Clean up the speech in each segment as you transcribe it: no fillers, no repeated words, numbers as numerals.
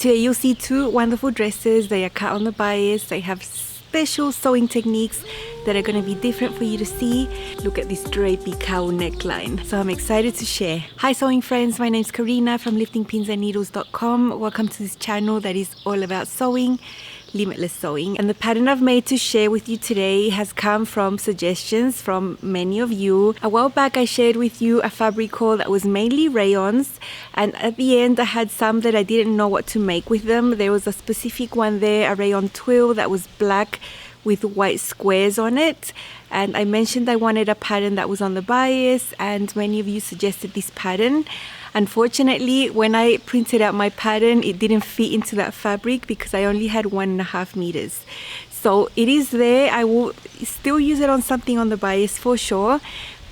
Today you'll see two wonderful dresses. They are cut on the bias. They have special sewing techniques that are going to be different for you to see. Look at this drapey cowl neckline. So I'm excited to share. Hi sewing friends, my name's Karina from liftingpinsandneedles.com. Welcome to this channel that is all about sewing, limitless sewing. And the pattern I've made to share with you today has come from suggestions from many of you. A while back I shared with you a fabric haul that was mainly rayons, and at the end I had some that I didn't know what to make with them. There was a specific one there, a rayon twill that was black with white squares on it, and I mentioned I wanted a pattern that was on the bias, and many of you suggested this pattern. Unfortunately, when I printed out my pattern, it didn't fit into that fabric because I only had 1.5 meters. So it is there. I will still use it on something on the bias for sure,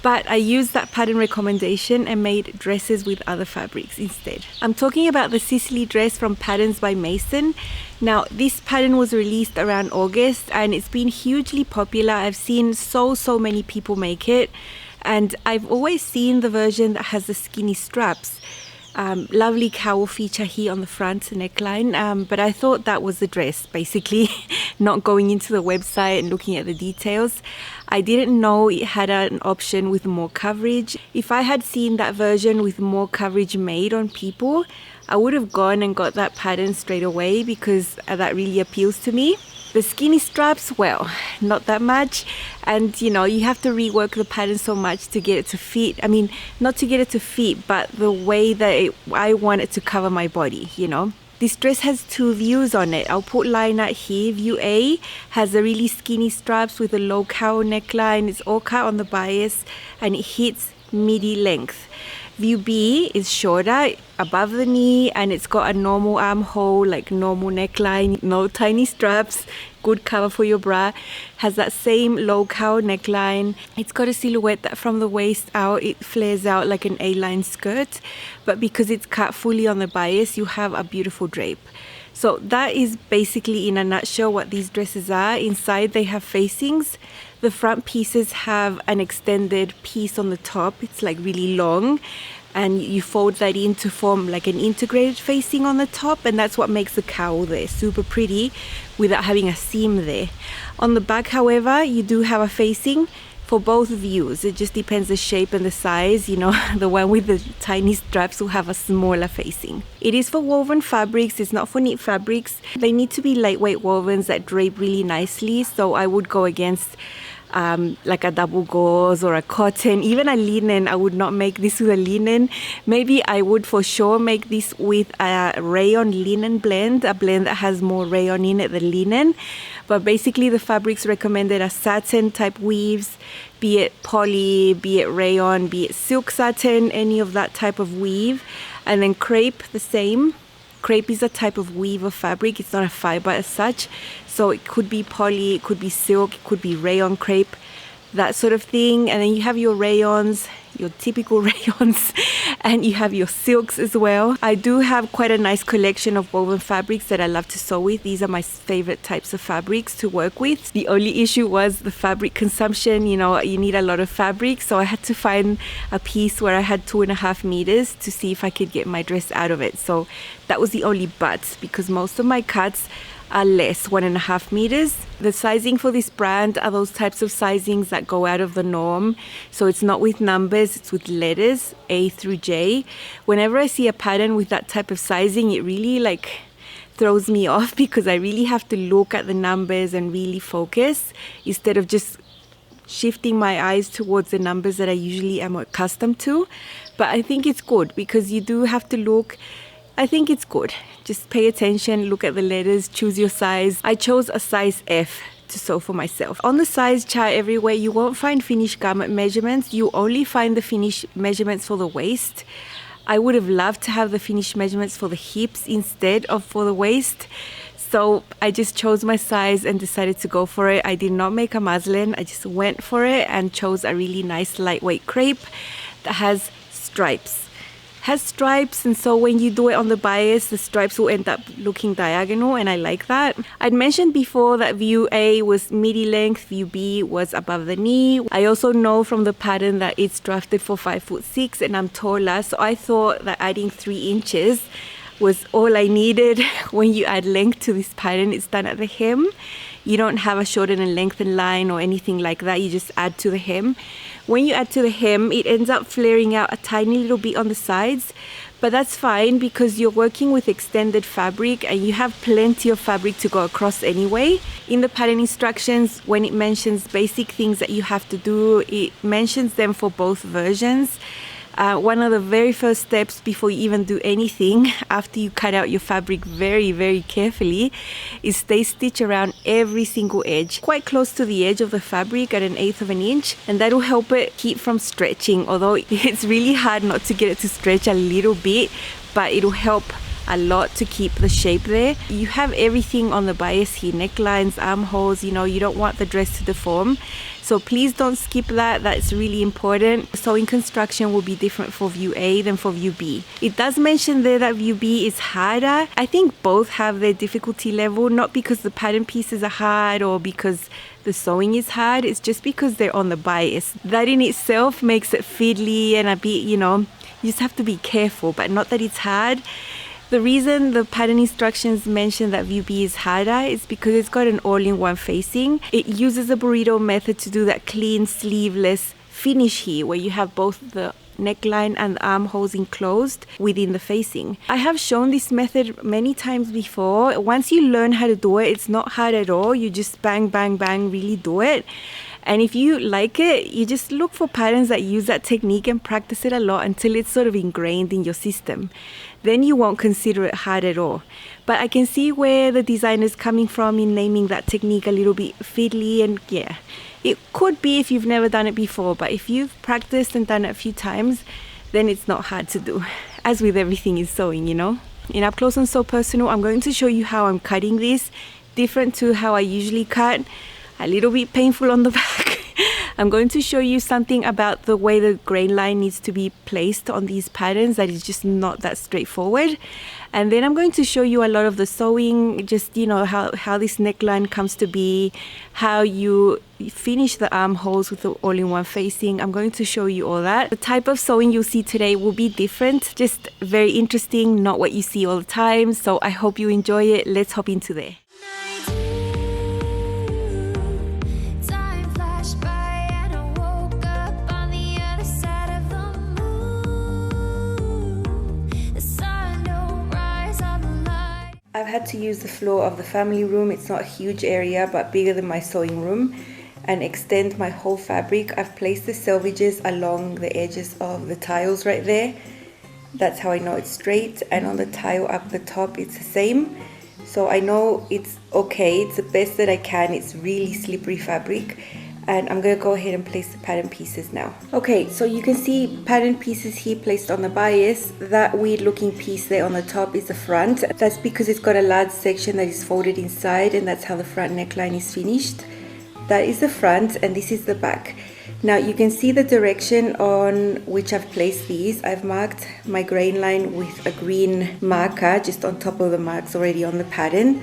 but I used that pattern recommendation and made dresses with other fabrics instead. I'm talking about the Sicily dress from Patterns by Masin. Now, this pattern was released around August and it's been hugely popular. I've seen so many people make it. And I've always seen the version that has the skinny straps. Lovely cowl feature here on the front neckline, but I thought that was the dress, basically. Not going into the website and looking at the details. I didn't know it had an option with more coverage. If I had seen that version with more coverage made on people, I would have gone and got that pattern straight away because that really appeals to me. The skinny straps, well, not that much, and you have to rework the pattern so much to get it to fit. I mean, not to get it to fit, but the way that I want it to cover my body, This dress has two views on it. I'll put line out here. View A has a really skinny straps with a low cowl neckline. It's all cut on the bias and it hits midi length. View B is shorter, above the knee, and it's got a normal armhole, like normal neckline, no tiny straps, good cover for your bra. Has that same low cowl neckline. It's got a silhouette that from the waist out, it flares out like an A-line skirt, but because it's cut fully on the bias, you have a beautiful drape. So that is basically in a nutshell what these dresses are. Inside they have facings. The front pieces have an extended piece on the top. It's like really long, and you fold that in to form like an integrated facing on the top, and that's what makes the cowl there super pretty without having a seam there. On the back, however, you do have a facing for both views. It just depends the shape and the size. The one with the tiny straps will have a smaller facing. It is for woven fabrics. It's not for knit fabrics. They need to be lightweight wovens that drape really nicely, so I would go against like a double gauze or a cotton, even a linen. I would not make this with a linen. Maybe I would for sure make this with a rayon linen blend, a blend that has more rayon in it than linen. But basically the fabrics recommended are satin type weaves, be it poly, be it rayon, be it silk satin, any of that type of weave. And then crepe, the same. Crepe is a type of weave of fabric. It's not a fiber as such. So it could be poly, it could be silk, it could be rayon crepe, that sort of thing. And then you have your rayons, your typical rayons, and you have your silks as well. I do have quite a nice collection of woven fabrics that I love to sew with. These are my favorite types of fabrics to work with. The only issue was the fabric consumption. You need a lot of fabric, so I had to find a piece where I had 2.5 meters to see if I could get my dress out of it. So that was the only but, because most of my cuts are less, 1.5 meters. The sizing for this brand are those types of sizings that go out of the norm. So it's not with numbers, it's with letters, A through J. Whenever I see a pattern with that type of sizing, it really throws me off because I really have to look at the numbers and really focus instead of just shifting my eyes towards the numbers that I usually am accustomed to. But I think it's good because you do have to look. I think it's good. Just pay attention, look at the letters, choose your size. I chose a size F to sew for myself. On the size chart everywhere, you won't find finished garment measurements. You only find the finished measurements for the waist. I would have loved to have the finished measurements for the hips instead of for the waist. So I just chose my size and decided to go for it. I did not make a muslin. I just went for it and chose a really nice lightweight crepe that has stripes. And so when you do it on the bias, the stripes will end up looking diagonal, and I like that. I'd mentioned before that view A was midi length, view B was above the knee. I also know from the pattern that it's drafted for 5'6" and I'm taller, so I thought that adding 3 inches was all I needed. When you add length to this pattern, it's done at the hem. You don't have a shorten and lengthen line or anything like that. You just add to the hem. When you add to the hem, it ends up flaring out a tiny little bit on the sides, but that's fine because you're working with extended fabric and you have plenty of fabric to go across anyway. In the pattern instructions, when it mentions basic things that you have to do, it mentions them for both versions. One of the very first steps before you even do anything, after you cut out your fabric very carefully, is stay stitch around every single edge, quite close to the edge of the fabric at 1/8 of an inch, and that'll help it keep from stretching, although it's really hard not to get it to stretch a little bit, but it'll help a lot to keep the shape there. You have everything on the bias here, necklines, armholes, you know, you don't want the dress to deform. So please don't skip that, that's really important. Sewing construction will be different for view A than for view B. It does mention there that view B is harder. I think both have their difficulty level, not because the pattern pieces are hard or because the sewing is hard, it's just because they're on the bias. That in itself makes it fiddly and a bit, you know, you just have to be careful, but not that it's hard. The reason the pattern instructions mention that view B is harder is because it's got an all-in-one facing. It uses a burrito method to do that clean sleeveless finish here, where you have both the neckline and the armholes enclosed within the facing. I have shown this method many times before. Once you learn how to do it, it's not hard at all. You just bang, bang, bang, really do it. And if you like it, you just look for patterns that use that technique and practice it a lot until it's sort of ingrained in your system. Then you won't consider it hard at all. But I can see where the designer's coming from in naming that technique a little bit fiddly, and yeah, it could be if you've never done it before, but if you've practiced and done it a few times, then it's not hard to do. As with everything in sewing, you know. In Up Close and So Personal, I'm going to show you how I'm cutting this, different to how I usually cut. A little bit painful on the back. I'm going to show you something about the way the grain line needs to be placed on these patterns that is just not that straightforward. And then I'm going to show you a lot of the sewing, just, you know, how this neckline comes to be, how you finish the armholes with the all-in-one facing. I'm going to show you all that. The type of sewing you'll see today will be different, just very interesting, not what you see all the time. So I hope you enjoy it. Let's hop into there. I've had to use the floor of the family room. It's not a huge area, but bigger than my sewing room, and extend my whole fabric. I've placed the selvages along the edges of the tiles right there. That's how I know it's straight, and on the tile up the top it's the same. So I know it's okay, it's the best that I can. It's really slippery fabric. And I'm going to go ahead and place the pattern pieces now. Okay, so you can see pattern pieces here placed on the bias. That weird looking piece there on the top is the front. That's because it's got a large section that is folded inside, and that's how the front neckline is finished. That is the front, and this is the back. Now you can see the direction on which I've placed these. I've marked my grain line with a green marker just on top of the marks already on the pattern.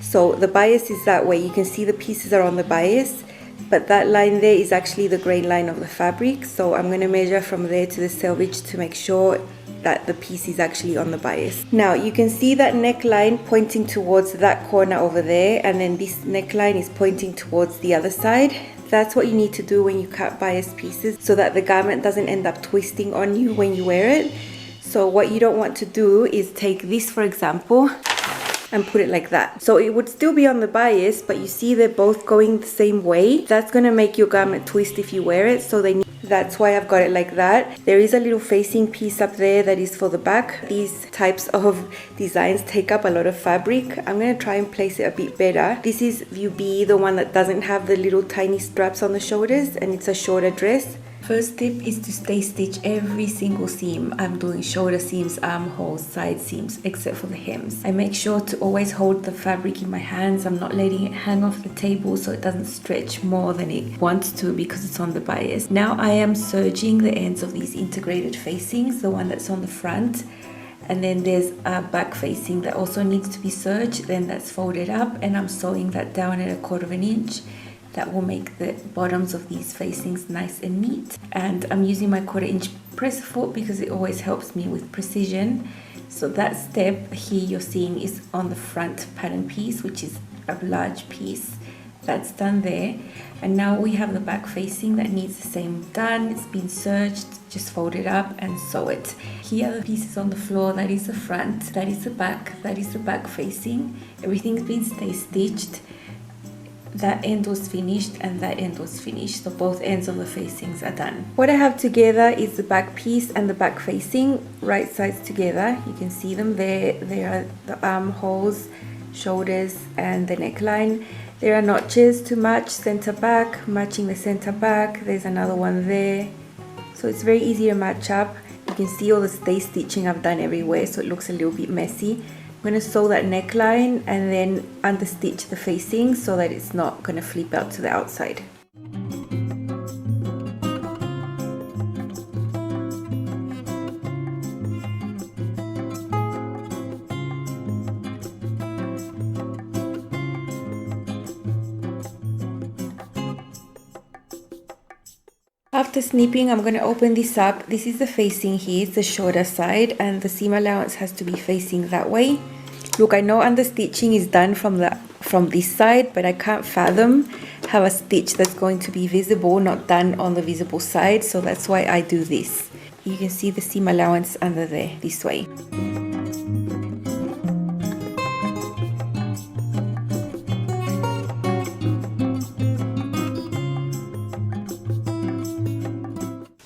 So the bias is that way. You can see the pieces are on the bias, but that line there is actually the grain line of the fabric. So I'm going to measure from there to the selvage to make sure that the piece is actually on the bias. Now you can see that neckline pointing towards that corner over there, and then this neckline is pointing towards the other side. That's what you need to do when you cut bias pieces, so that the garment doesn't end up twisting on you when you wear it. So what you don't want to do is take this, for example, and put it like that. So it would still be on the bias, but you see they're both going the same way. That's going to make your garment twist if you wear it. So that's why I've got it like that. There is a little facing piece up there that is for the back. These types of designs take up a lot of fabric. I'm going to try and place it a bit better. This is view B, the one that doesn't have the little tiny straps on the shoulders, and it's a shorter dress. First tip is to stay stitch every single seam. I'm doing shoulder seams, armholes, side seams, except for the hems. I make sure to always hold the fabric in my hands. I'm not letting it hang off the table so it doesn't stretch more than it wants to because it's on the bias. Now I am serging the ends of these integrated facings, the one that's on the front. And then there's a back facing that also needs to be serged, then that's folded up, and I'm sewing that down at 1/4 inch. That will make the bottoms of these facings nice and neat. And I'm using my 1/4 inch press foot because it always helps me with precision. So that step here you're seeing is on the front pattern piece, which is a large piece. That's done there. And now we have the back facing that needs the same done. It's been serged, just fold it up and sew it. Here are the pieces on the floor. That is the front, that is the back, that is the back facing. Everything's been stay stitched. That end was finished and that end was finished, so both ends of the facings are done. What I have together is the back piece and the back facing, right sides together. You can see them there. There are the armholes, shoulders and the neckline. There are notches to match center back, matching the center back. There's another one there, so it's very easy to match up. You can see all the stay stitching I've done everywhere, so it looks a little bit messy. I'm going to sew that neckline and then understitch the facing so that it's not going to flip out to the outside. After snipping, I'm going to open this up. This is the facing here, it's the shoulder side, and the seam allowance has to be facing that way. Look, I know understitching is done from this side, but I can't fathom have a stitch that's going to be visible, not done on the visible side, so that's why I do this. You can see the seam allowance under there, this way.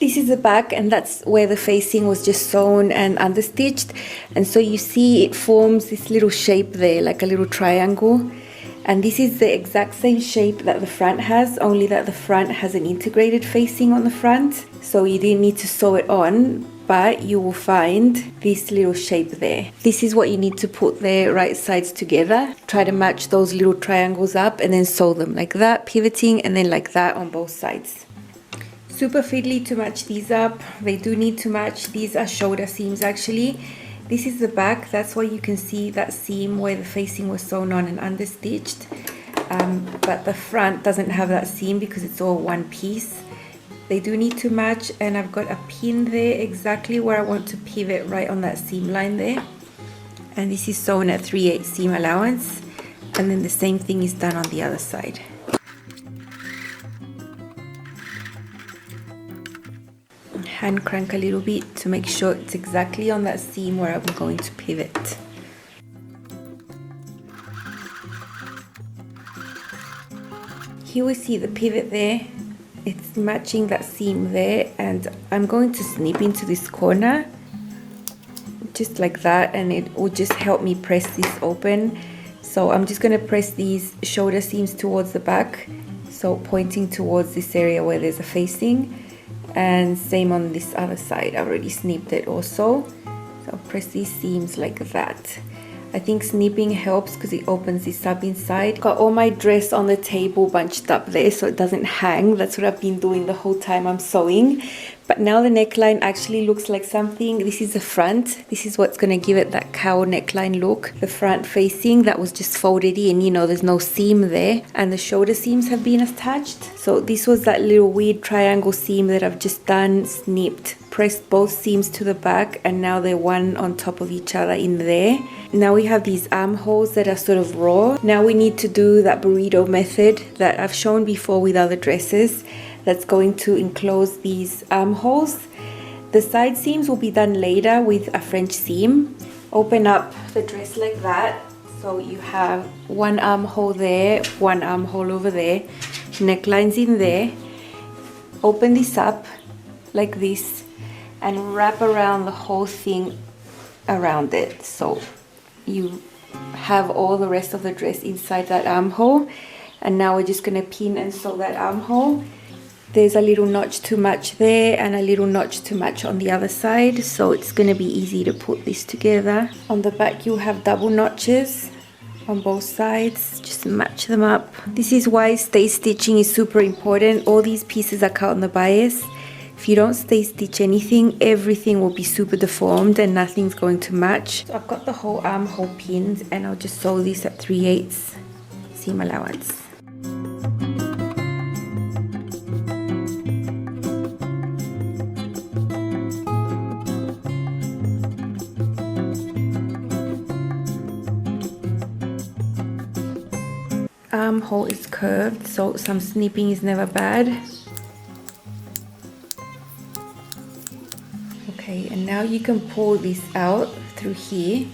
This is the back, and that's where the facing was just sewn and understitched, and so you see it forms this little shape there, like a little triangle. And this is the exact same shape that the front has, only that the front has an integrated facing on the front, so you didn't need to sew it on, but you will find this little shape there. This is what you need to put their right sides together. Try to match those little triangles up and then sew them like that, pivoting, and then like that on both sides. Super fiddly to match these up. They do need to match. These are shoulder seams actually. This is the back, that's why you can see that seam where the facing was sewn on and understitched. But the front doesn't have that seam because it's all one piece. They do need to match, and I've got a pin there exactly where I want to pivot, right on that seam line there. And this is sewn at 3/8 seam allowance, and then the same thing is done on the other side. Hand crank a little bit to make sure it's exactly on that seam where I'm going to pivot. Here we see the pivot there. It's matching that seam there, and I'm going to snip into this corner just like that, and it will just help me press this open. So I'm just going to press these shoulder seams towards the back, so pointing towards this area where there's a facing. And same on this other side, I already snipped it also. So I'll press these seams like that. I think snipping helps because it opens this up inside. Got all my dress on the table bunched up there so it doesn't hang. That's what I've been doing the whole time I'm sewing. But now the neckline actually looks like something. This is the front. This is what's going to give it that cowl neckline look. The front facing that was just folded in, you know, there's no seam there. And the shoulder seams have been attached. So this was that little weird triangle seam that I've just done, snipped, pressed both seams to the back, and now they're one on top of each other in there. Now we have these armholes that are sort of raw. Now we need to do that burrito method that I've shown before with other dresses. That's going to enclose these armholes. The side seams will be done later with a French seam. Open up the dress like that. So you have one armhole there, one armhole over there, necklines in there. Open this up like this and wrap around the whole thing around it. So you have all the rest of the dress inside that armhole. And now we're just going to pin and sew that armhole. There's a little notch to match there and a little notch to match on the other side, so it's going to be easy to put this together. On the back you'll have double notches on both sides, just match them up. This is why stay stitching is super important. All these pieces are cut on the bias. If you don't stay stitch anything, everything will be super deformed and nothing's going to match. So I've got the whole armhole pinned, and I'll just sew this at 3/8 seam allowance. armhole is curved, so some snipping is never bad. Okay, and now you can pull this out through here.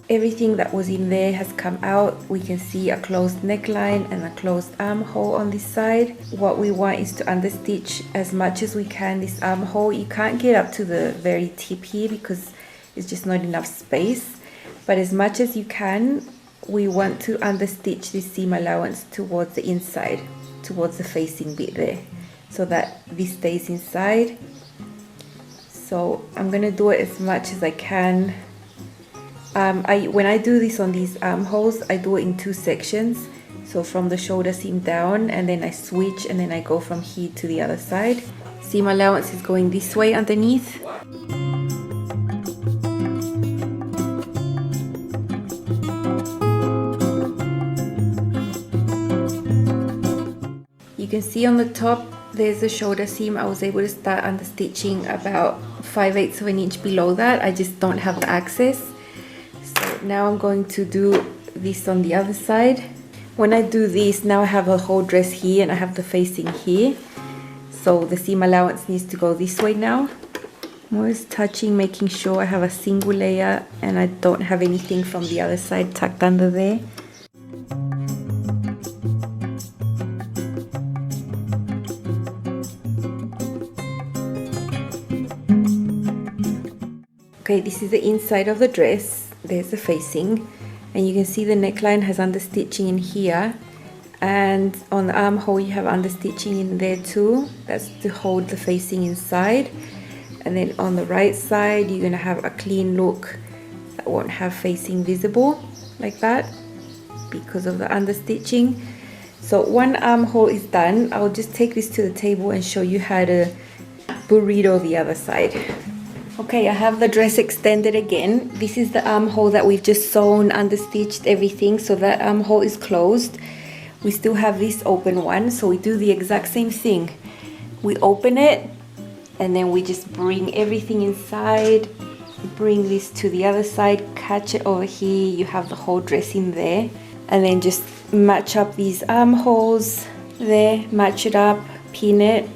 Everything that was in there has come out. We can see a closed neckline and a closed armhole on this side. What we want is to understitch as much as we can this armhole. You can't get up to the very tip here because it's just not enough space. But as much as you can, we want to understitch this seam allowance towards the inside, towards the facing bit there, so that this stays inside. So I'm gonna do it as much as I can. When I do this on these armholes, I do it in 2 sections. So from the shoulder seam down, and then I switch, and then I go from here to the other side. Seam allowance is going this way underneath. You can see on the top there's a shoulder seam. I was able to start understitching about 5/8 of an inch below that. I just don't have the access. So now I'm going to do this on the other side. When I do this, now I have a whole dress here and I have the facing here. So the seam allowance needs to go this way now. I'm always touching, making sure I have a single layer and I don't have anything from the other side tucked under there. Okay, this is the inside of the dress. There's the facing, and you can see the neckline has understitching in here, and on the armhole you have understitching in there too. That's to hold the facing inside. And then on the right side you're going to have a clean look that won't have facing visible like that because of the understitching. So one armhole is done. I'll just take this to the table and show you how to burrito the other side. Okay, I have the dress extended again. This is the armhole that we've just sewn, understitched everything, so that armhole is closed. We still have this open one, so we do the exact same thing. We open it, and then we just bring everything inside, bring this to the other side, catch it over here, you have the whole dress in there, and then just match up these armholes there, match it up, pin it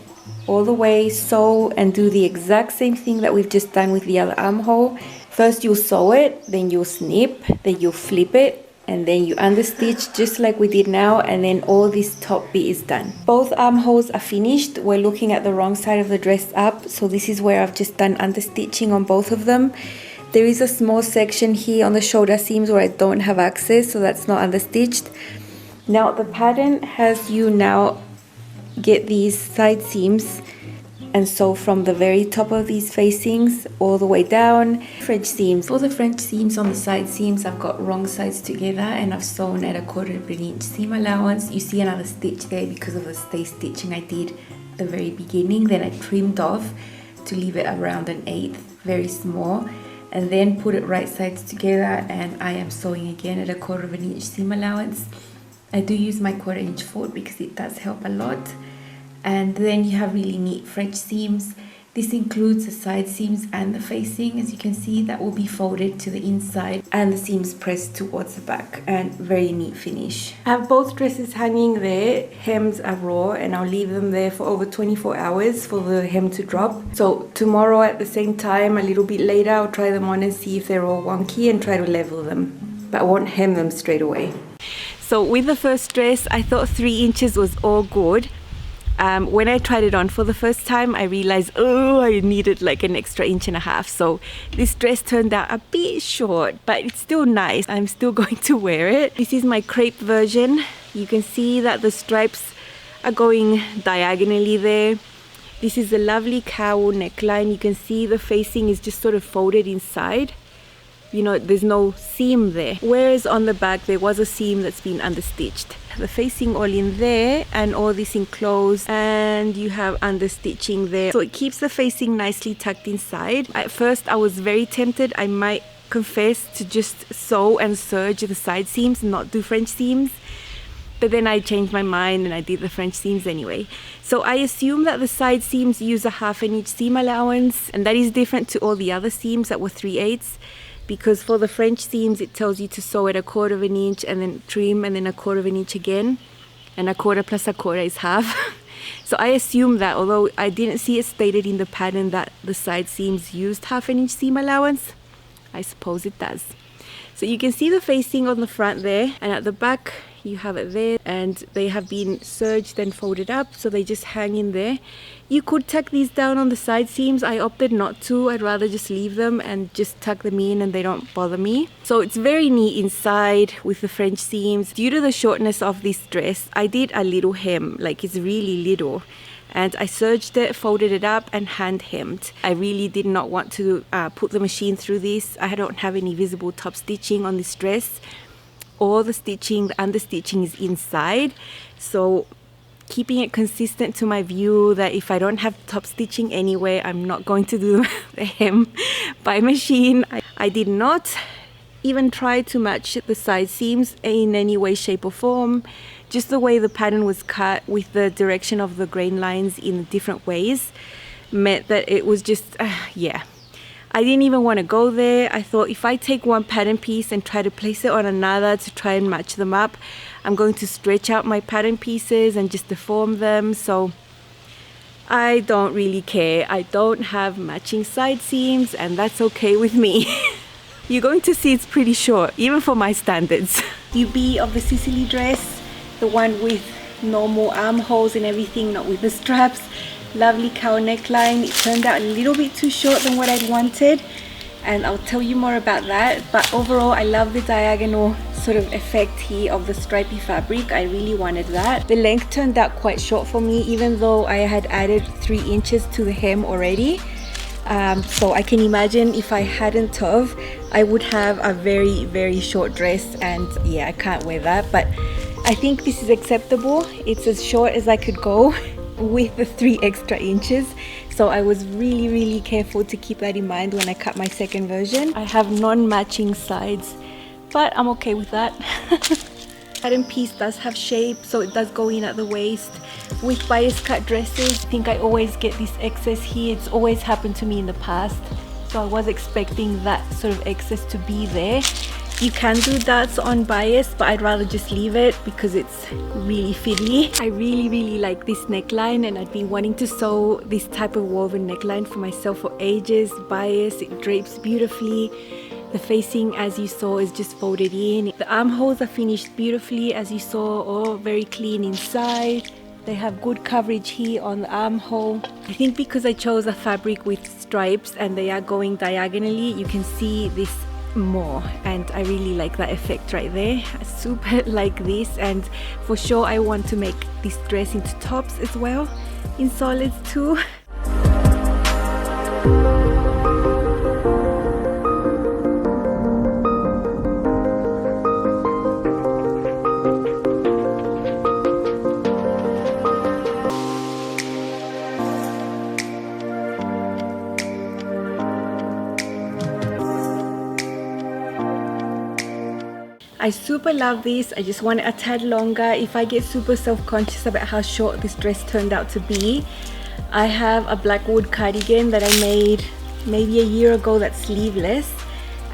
all the way, sew, and do the exact same thing that we've just done with the other armhole. First you'll sew it, then you'll snip, then you'll flip it, and then you understitch just like we did now, and then all this top bit is done. Both armholes are finished. We're looking at the wrong side of the dress up, so this is where I've just done understitching on both of them. There is a small section here on the shoulder seams where I don't have access, so that's not understitched. Now the pattern has you now get these side seams and sew from the very top of these facings all the way down. French seams. For the French seams on the side seams, I've got wrong sides together and I've sewn at 1/4 of an inch seam allowance. You see another stitch there because of the stay stitching I did at the very beginning. Then I trimmed off to leave it around 1/8, very small, and then put it right sides together, and I am sewing again at 1/4 of an inch seam allowance. I do use my 1/4 inch foot because it does help a lot. And then you have really neat French seams. This includes the side seams and the facing. As you can see, that will be folded to the inside and the seams pressed towards the back, and very neat finish. I have both dresses hanging there. Hems are raw and I'll leave them there for over 24 hours for the hem to drop. So tomorrow at the same time, a little bit later, I'll try them on and see if they're all wonky and try to level them. But I won't hem them straight away. So with the first dress, I thought 3 inches was all good. When I tried it on for the first time, I realized, oh, I needed like an extra 1.5 inches. So this dress turned out a bit short, but it's still nice. I'm still going to wear it. This is my crepe version. You can see that the stripes are going diagonally there. This is a lovely cowl neckline. You can see the facing is just sort of folded inside. You know, there's no seam there. Whereas on the back, there was a seam that's been understitched. The facing all in there and all this enclosed, and you have understitching there. So it keeps the facing nicely tucked inside. At first, I was very tempted, I might confess, to just sew and serge the side seams, not do French seams. But then I changed my mind and I did the French seams anyway. So I assume that the side seams use a 1/2 inch seam allowance, and that is different to all the other seams that were 3/8, because for the French seams it tells you to sew at 1/4 inch and then trim and then 1/4 inch again, and 1/4 plus 1/4 is half. So I assume that, although I didn't see it stated in the pattern that the side seams used 1/2 inch seam allowance, I suppose it does. So you can see the facing on the front there, and at the back you have it there, and they have been serged and folded up, so they just hang in there. You could tuck these down on the side seams. I opted not to. I'd rather just leave them and just tuck them in and they don't bother me. So it's very neat inside with the French seams. Due to the shortness of this dress, I did a little hem, like it's really little, and I serged it, folded it up and hand hemmed. I really did not want to put the machine through this. I don't have any visible top stitching on this dress. All the stitching, the understitching is inside, so keeping it consistent to my view that if I don't have top stitching anyway, I'm not going to do the hem by machine. I did not even try to match the side seams in any way, shape or form. Just the way the pattern was cut with the direction of the grain lines in different ways meant that it was just, yeah. I didn't even want to go there. I thought if I take one pattern piece and try to place it on another to try and match them up, I'm going to stretch out my pattern pieces and just deform them. So I don't really care. I don't have matching side seams, and that's okay with me. You're going to see it's pretty short, even for my standards. UB of the Sicily dress, the one with normal armholes and everything, not with the straps. Lovely cowl neckline. It turned out a little bit too short than what I'd wanted, and I'll tell you more about that. But overall, I love the diagonal sort of effect here of the stripy fabric. I really wanted that. The length turned out quite short for me, even though I had added 3 inches to the hem already. So I can imagine if I hadn't of, I would have a very, very short dress, and yeah, I can't wear that. But I think this is acceptable. It's as short as I could go with the 3 extra inches, so I was really, really careful to keep that in mind when I cut my second version. I have non-matching sides, but I'm okay with that. Pattern piece does have shape, so it does go in at the waist. With bias cut dresses, I think I always get this excess here. It's always happened to me in the past, so I was expecting that sort of excess to be there. You can do darts on bias, but I'd rather just leave it because it's really fiddly. I really, really like this neckline, and I've been wanting to sew this type of woven neckline for myself for ages. Bias, it drapes beautifully. The facing, as you saw, is just folded in. The armholes are finished beautifully, as you saw, all very clean inside. They have good coverage here on the armhole. I think because I chose a fabric with stripes and they are going diagonally, you can see this more, and I really like that effect right there. I super like this, and for sure I want to make this dress into tops as well, in solids too. I super love this. I just want it a tad longer. If I get super self-conscious about how short this dress turned out to be, I have a black wood cardigan that I made maybe a year ago that's sleeveless,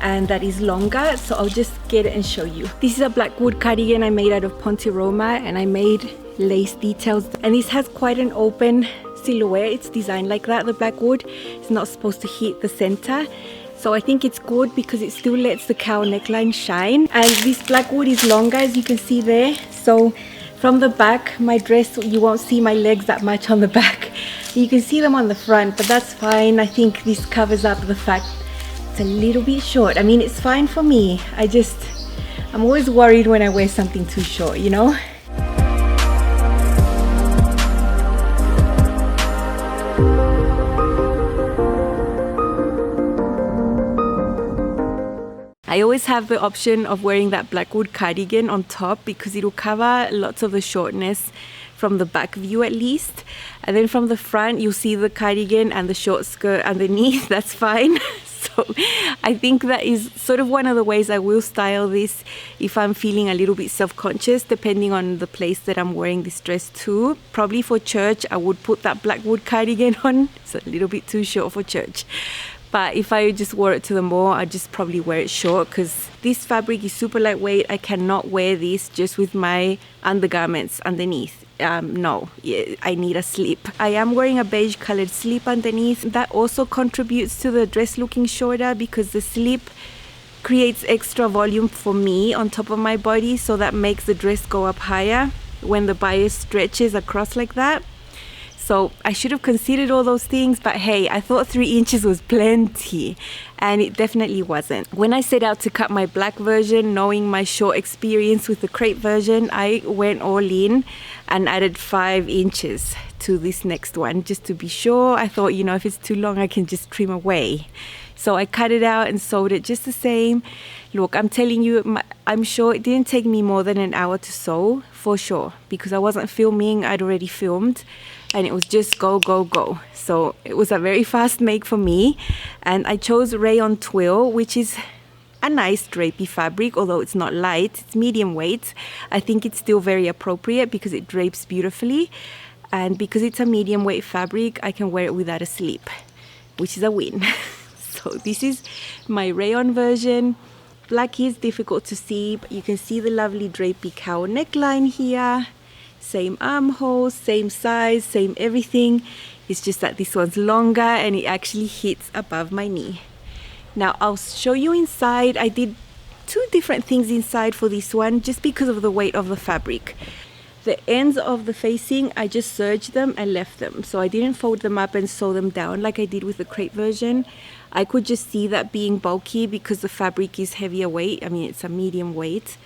and that is longer, so I'll just get it and show you. This is a black wood cardigan I made out of Ponte Roma, and I made lace details, and this has quite an open silhouette. It's designed like that. The black wood is not supposed to hit the center, so I think it's good because it still lets the cowl neckline shine. And this black wood is longer, as you can see there, so from the back, my dress, you won't see my legs that much on the back. You can see them on the front, but that's fine. I think this covers up the fact it's a little bit short. I mean, it's fine for me. I'm always worried when I wear something too short, you know? I always have the option of wearing that black wood cardigan on top because it'll cover lots of the shortness from the back view at least. And then from the front, you'll see the cardigan and the short skirt underneath. That's fine. So So I think that is sort of one of the ways I will style this if I'm feeling a little bit self-conscious, depending on the place that I'm wearing this dress to. Probably for church, I would put that black wood cardigan on. It's a little bit too short for church. But if I just wore it to the mall, I'd just probably wear it short because this fabric is super lightweight. I cannot wear this just with my undergarments underneath. No, I need a slip. I am wearing a beige colored slip underneath. That also contributes to the dress looking shorter because the slip creates extra volume for me on top of my body, so that makes the dress go up higher when the bias stretches across like that. So I should have considered all those things, but hey, I thought 3 inches was plenty, and it definitely wasn't. When I set out to cut my black version, knowing my short experience with the crepe version, I went all in and added 5 inches to this next one just to be sure. I thought, you know, if it's too long, I can just trim away. So I cut it out and sewed it just the same. Look, I'm telling you, I'm sure it didn't take me more than an hour to sew, for sure, because I wasn't filming, I'd already filmed, and it was just go, go, go. So it was a very fast make for me, and I chose rayon twill, which is a nice drapey fabric, although it's not light, it's medium weight. I think it's still very appropriate because it drapes beautifully, and because it's a medium weight fabric, I can wear it without a slip, which is a win. So this is my rayon version. Black is difficult to see, but you can see the lovely drapey cowl neckline here. Same armholes, same size, same everything. It's just that this one's longer and it actually hits above my knee. Now I'll show you inside. I did 2 different things inside for this one just because of the weight of the fabric. The ends of the facing, I just serged them and left them. So I didn't fold them up and sew them down like I did with the crepe version. I could just see that being bulky because the fabric is heavier weight. I mean, it's a medium weight.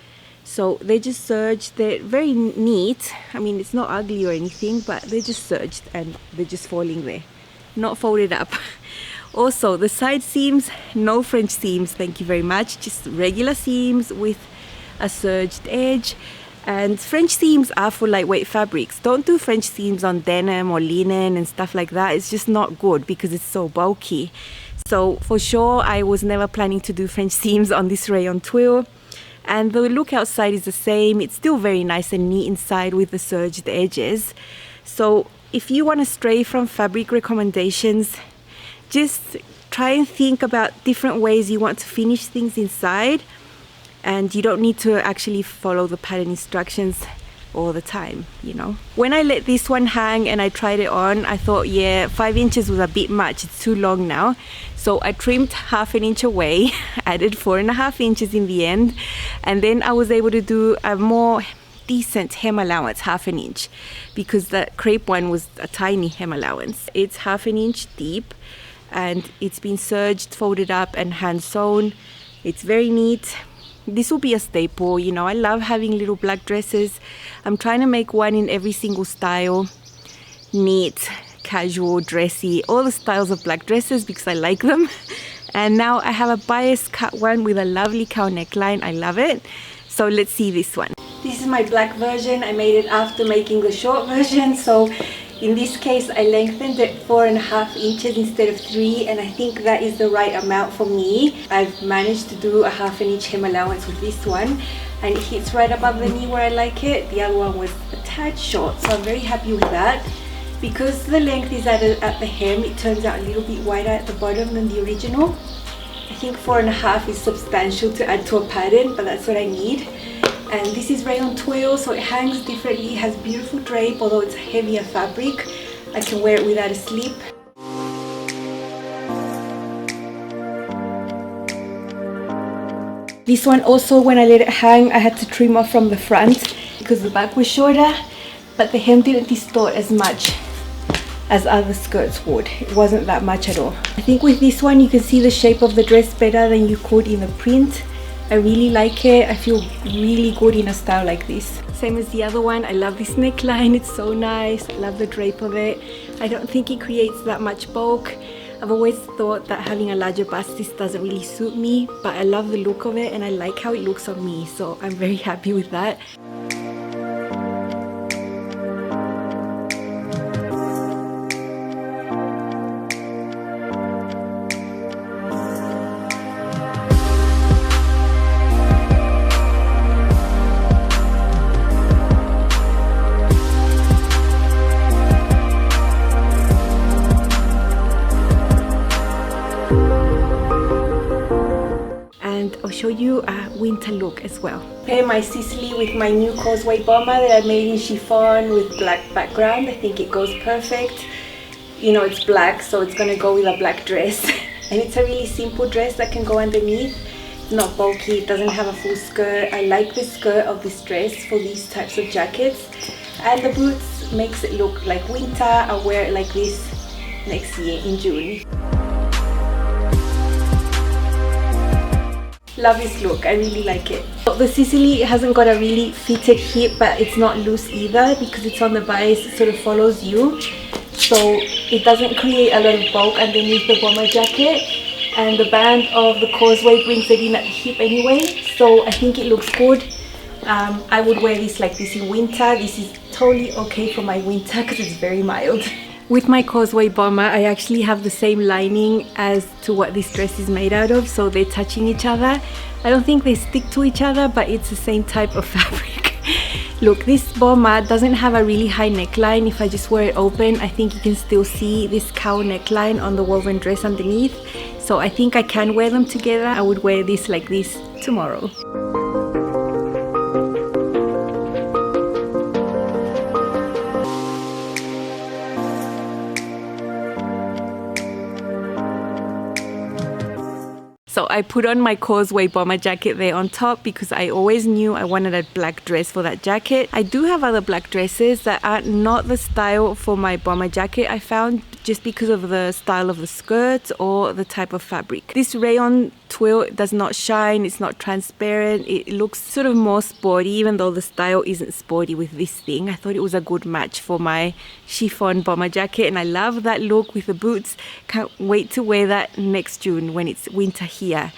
So they just serged. They're very neat. I mean, it's not ugly or anything, but they're just serged and they're just falling there. Not folded up. Also, the side seams, no French seams, thank you very much. Just regular seams with a serged edge. And French seams are for lightweight fabrics. Don't do French seams on denim or linen and stuff like that. It's just not good because it's so bulky. So for sure, I was never planning to do French seams on this rayon twill. And the look outside is the same. It's still very nice and neat inside with the serged edges. So if you want to stray from fabric recommendations, just try and think about different ways you want to finish things inside. And you don't need to actually follow the pattern instructions all the time, you know. When I let this one hang and I tried it on, I thought, yeah, 5 inches was a bit much. It's too long now. So I trimmed 1/2 inch away, added 4.5 inches in the end. And then I was able to do a more decent hem allowance, 1/2 inch, because the crepe one was a tiny hem allowance. It's 1/2 inch deep and it's been serged, folded up and hand sewn. It's very neat. This will be a staple, you know. I love having little black dresses. I'm trying to make one in every single style. Neat, casual, dressy, all the styles of black dresses because I like them. And now I have a bias cut one with a lovely cowl neckline. I love it. So let's see this one. This is my black version. I made it after making the short version. So in this case, I lengthened it 4.5 inches instead of 3, and I think that is the right amount for me. I've managed to do a 1/2 inch hem allowance with this one, and it hits right above the knee where I like it. The other one was a tad short, so I'm very happy with that. Because the length is at the hem, it turns out a little bit wider at the bottom than the original. I think 4.5 is substantial to add to a pattern, but that's what I need. And this is rayon twill, so it hangs differently, it has beautiful drape, although it's a heavier fabric. I can wear it without a slip. This one also, when I let it hang, I had to trim off from the front because the back was shorter, but the hem didn't distort as much as other skirts would. It wasn't that much at all. I think with this one you can see the shape of the dress better than you could in the print. I really like it. I feel really good in a style like this. Same as the other one. I love this neckline. It's so nice. I love the drape of it. I don't think it creates that much bulk. I've always thought that having a larger bust, this doesn't really suit me, but I love the look of it and I like how it looks on me, so I'm very happy with that. show you a winter look as well. Pair my Sicily with my new causeway bomber that I made in chiffon with black background. I think it goes perfect. You know, it's black, so it's gonna go with a black dress. And it's a really simple dress that can go underneath. It's not bulky, it doesn't have a full skirt. I like the skirt of this dress for these types of jackets. And the boots makes it look like winter. I'll wear it like this next year in June. Love this look, I really like it. The Sicily hasn't got a really fitted hip, but it's not loose either because it's on the bias, it sort of follows you. So it doesn't create a lot of bulk underneath the bomber jacket. And the band of the causeway brings it in at the hip anyway. So I think it looks good. I would wear this like this in winter. This is totally okay for my winter because it's very mild. With my causeway bomber, I actually have the same lining as to what this dress is made out of, so they're touching each other. I don't think they stick to each other, but it's the same type of fabric. Look, this bomber doesn't have a really high neckline. If I just wear it open, I think you can still see this cowl neckline on the woven dress underneath. So I think I can wear them together. I would wear this like this tomorrow. So I put on my causeway bomber jacket there on top because I always knew I wanted a black dress for that jacket. I do have other black dresses that are not the style for my bomber jacket, I found, just because of the style of the skirt or the type of fabric. This rayon twill does not shine, it's not transparent, it looks sort of more sporty even though the style isn't sporty with this thing. I thought it was a good match for my chiffon bomber jacket and I love that look with the boots. Can't wait to wear that next June when it's winter here.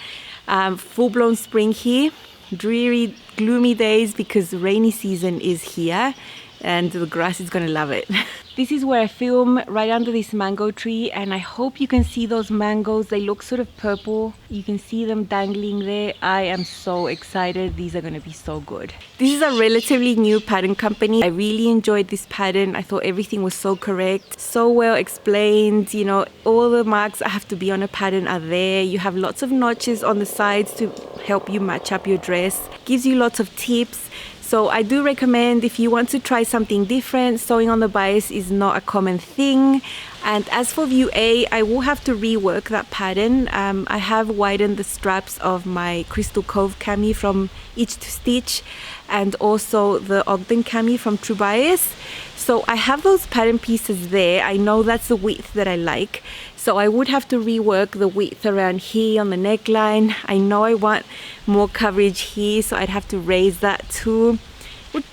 Full-blown spring here, dreary, gloomy days because the rainy season is here and the grass is gonna love it. This is where I film, right under this mango tree, and I hope you can see those mangoes. They look sort of purple. You can see them dangling there. I am so excited. These are gonna be so good. This is a relatively new pattern company. I really enjoyed this pattern. I thought everything was so correct, so well explained. You know, all the marks that have to be on a pattern are there. You have lots of notches on the sides to help you match up your dress. Gives you lots of tips. So I do recommend if you want to try something different, sewing on the bias is not a common thing. And as for view A, I will have to rework that pattern. I have widened the straps of my Crystal Cove cami from Itch to Stitch and also the Ogden cami from True Bias. So I have those pattern pieces there. I know that's the width that I like. So I would have to rework the width around here on the neckline. I know I want more coverage here, so I'd have to raise that too.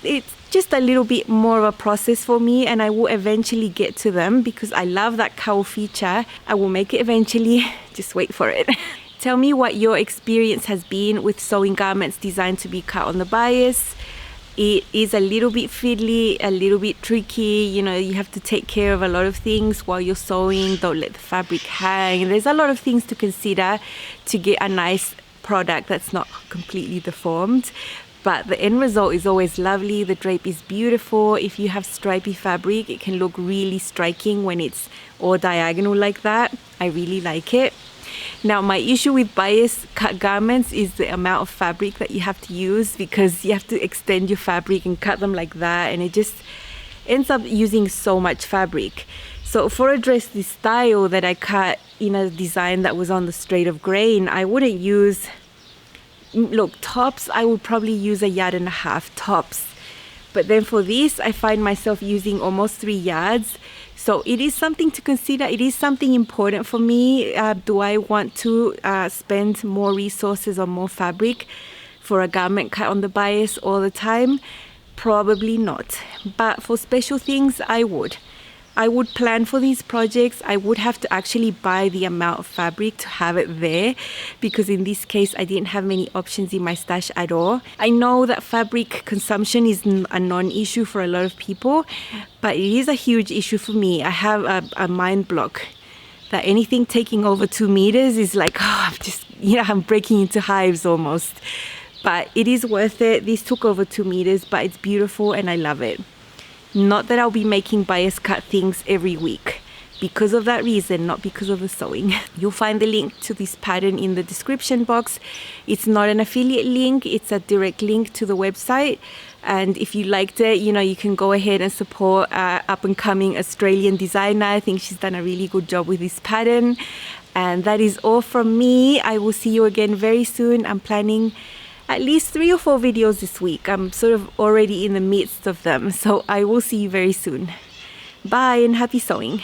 It's just a little bit more of a process for me and I will eventually get to them because I love that cowl feature. I will make it eventually, just wait for it. Tell me what your experience has been with sewing garments designed to be cut on the bias. It is a little bit fiddly, a little bit tricky. You know, you have to take care of a lot of things while you're sewing. Don't let the fabric hang. There's a lot of things to consider to get a nice product that's not completely deformed. But the end result is always lovely. The drape is beautiful. If you have stripy fabric, it can look really striking when it's all diagonal like that. I really like it. Now, my issue with bias cut garments is the amount of fabric that you have to use because you have to extend your fabric and cut them like that, and it just ends up using so much fabric. So for a dress this style that I cut in a design that was on the straight of grain, I wouldn't use, look, tops, I would probably use 1.5 yards tops. But then for this, I find myself using almost 3 yards. So it is something to consider. It is something important for me. Do I want to spend more resources on more fabric for a garment cut on the bias all the time? Probably not. But for special things, I would. I would plan for these projects. I would have to actually buy the amount of fabric to have it there because in this case I didn't have many options in my stash at all. I know that fabric consumption is a non-issue for a lot of people, but it is a huge issue for me. I have a mind block that anything taking over 2 meters is like, oh, I'm breaking into hives almost. But it is worth it. This took over 2 meters, but it's beautiful and I love it. Not that I'll be making bias cut things every week. because of that reason, not because of the sewing. You'll find the link to this pattern in the description box. It's not an affiliate link, it's a direct link to the website. And if you liked it, you know, you can go ahead and support up and coming Australian designer. I think she's done a really good job with this pattern. And that is all from me. I will see you again very soon. I'm planning at least 3 or 4 videos this week. I'm sort of already in the midst of them. So I will see you very soon. Bye and happy sewing.